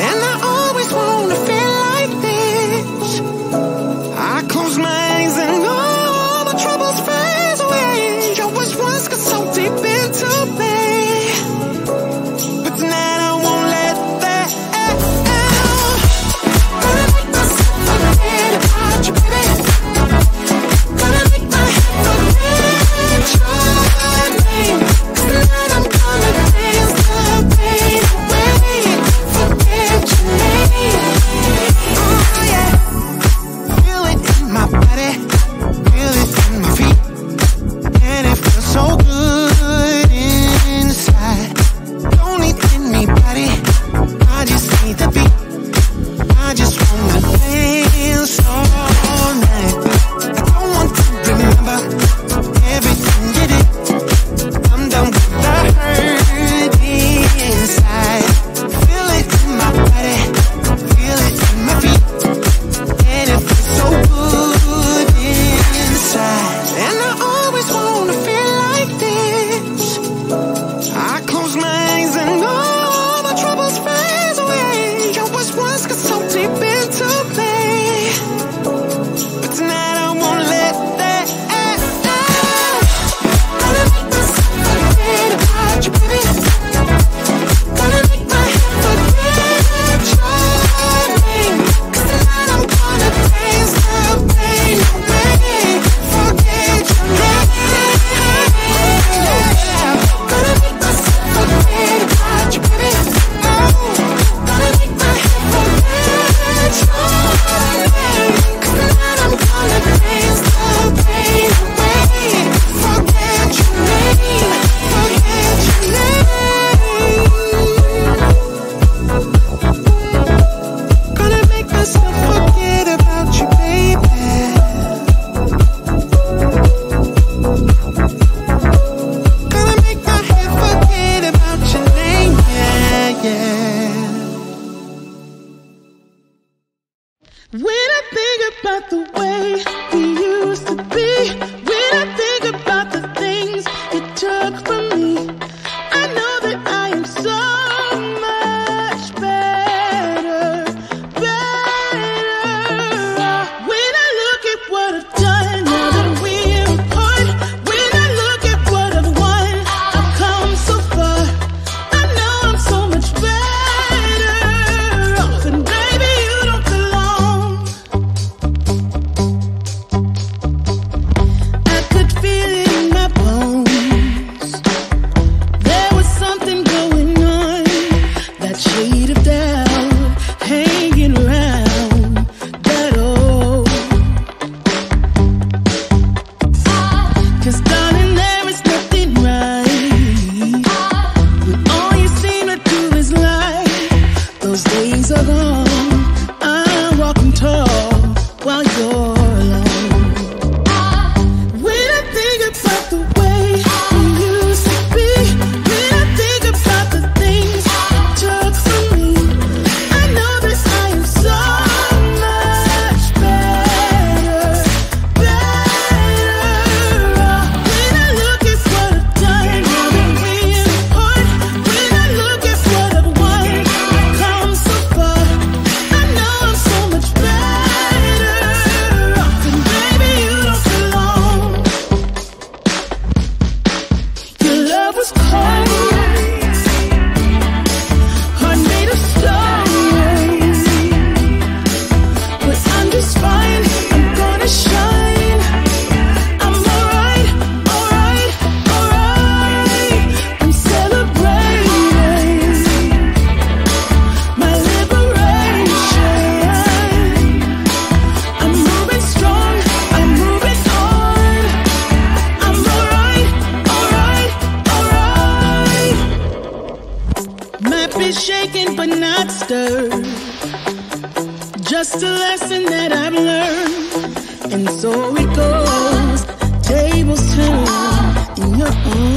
And chapter, just a lesson that I've learned, and so it goes. Tables turn in your own.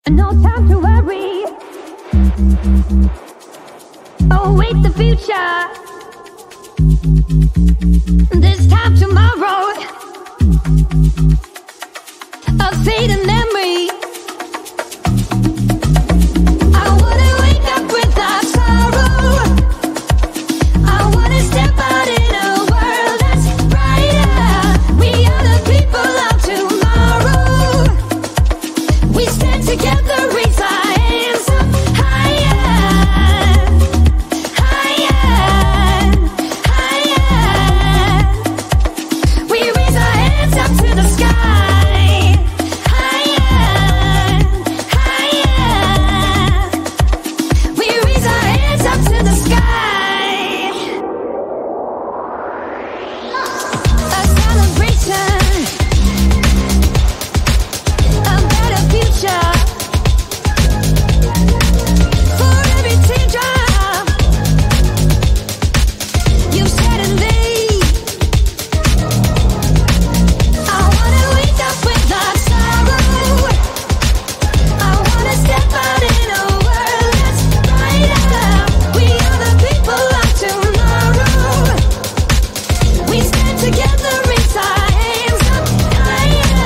No time to worry. Oh, wait, the future. This time tomorrow. A fading memory. I wanna wake up without sorrow. I wanna step out in a world that's brighter. We are the people of tomorrow. We stand together, raise our hands up higher, higher, higher. We raise our hands up to the sky, higher, higher. We raise our hands up to the sky. A celebration, a better future. For every teardrop you shed in me, I wanna wake up without sorrow. I wanna step out in a world that's brighter. We are the people of tomorrow. We stand together, raise our hands up higher.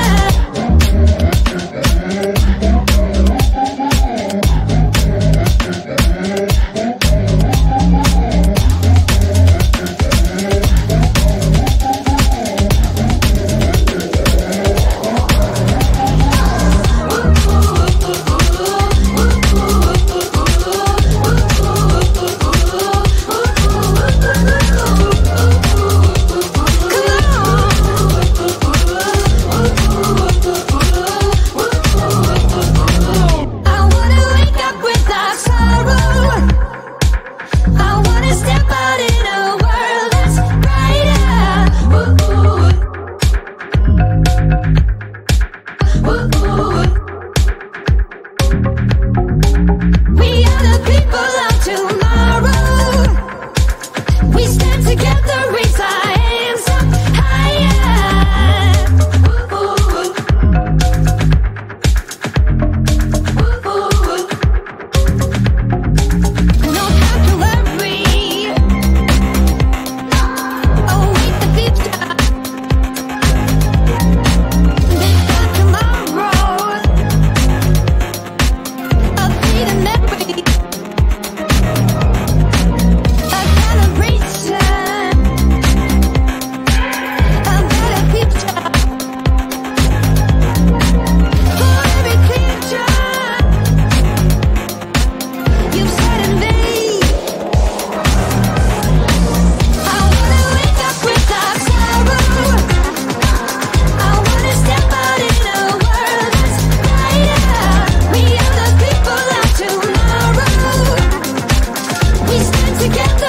I wanna wake up without sorrow. I wanna step out in a world that's brighter. We are the people of tomorrow. We stand together, raise our hands up higher. No time to worry. Oh, wait, the future. This time tomorrow. A fading memory. A celebration. A better future. For every teardrop you've shed in me, I wanna wake up without sorrow. I wanna step out in a world that's brighter. We are the people of tomorrow. We stand together,